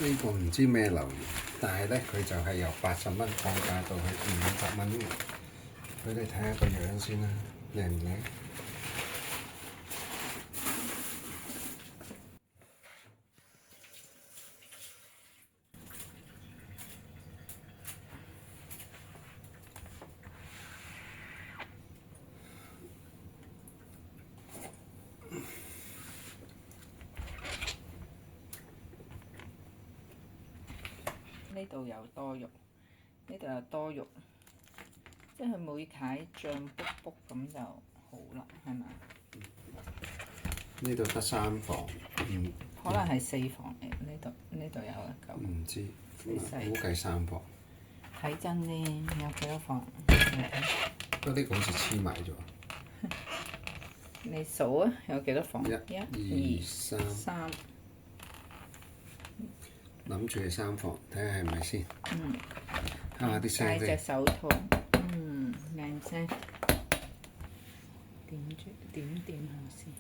呢個唔知咩榴蓮，但係咧佢就係由80蚊降價到去50蚊嘅。俾你睇下個樣先啦，靚唔靚？呢度有多肉，呢度有多肉，即係佢每塊醬卜卜咁就好啦，係咪？呢度得3房，可能係4房嚟，呢度有一嚿。唔知，細細估計3房。睇真啲，有幾多房？不過呢個好似黐埋咗。你數啊，有幾多房？1、2、3。諗住係3房，睇下係咪先。睇下啲聲戴隻先。手套，靚聲。點下先。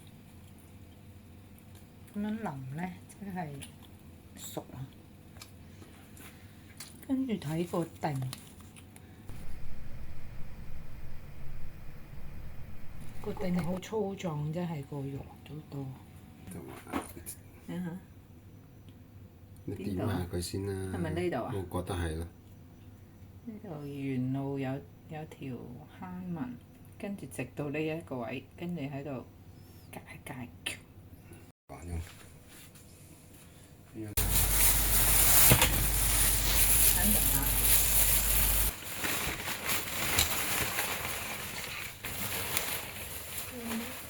咁樣淋咧，即係熟啊。跟住睇個定，個定好粗壯，即係個肉都多。睇下。你點下佢先啦。係咪呢度啊？我覺得係咯。呢度沿路有條坑紋，跟住直到呢一個位，跟住喺度界。等陣下。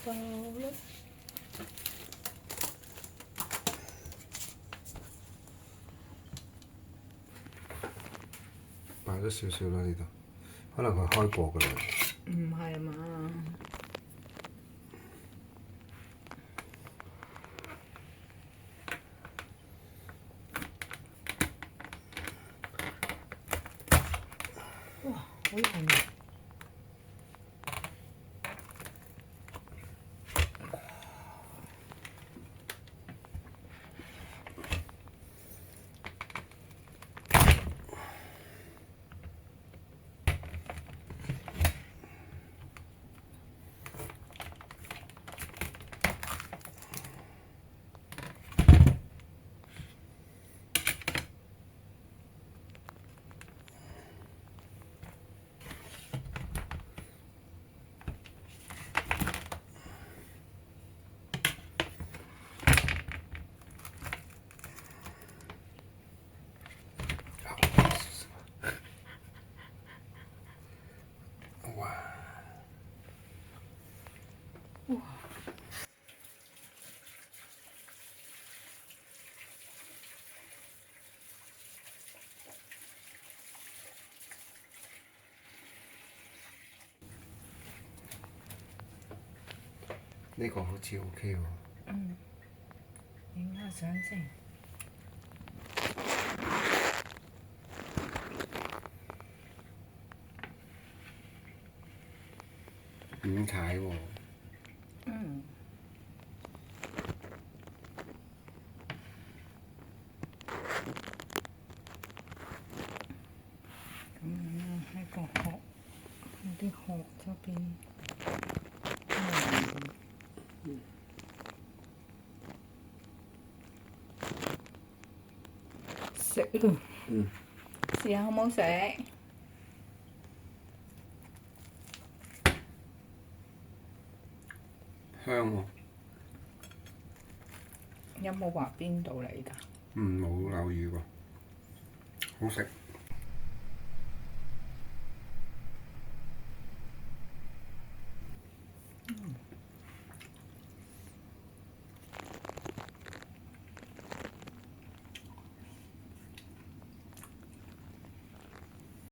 爆啦！爆咗少少啦呢度，可能佢開過㗎啦。唔係嘛？哇！好靚啊！哇！呢個好似 OK 喎。影下相先。5塊喎。咁樣喺個殼，喺啲殼側邊。食咯。試下好唔好食？香喎。有冇話邊度嚟㗎？冇留意喎。好食。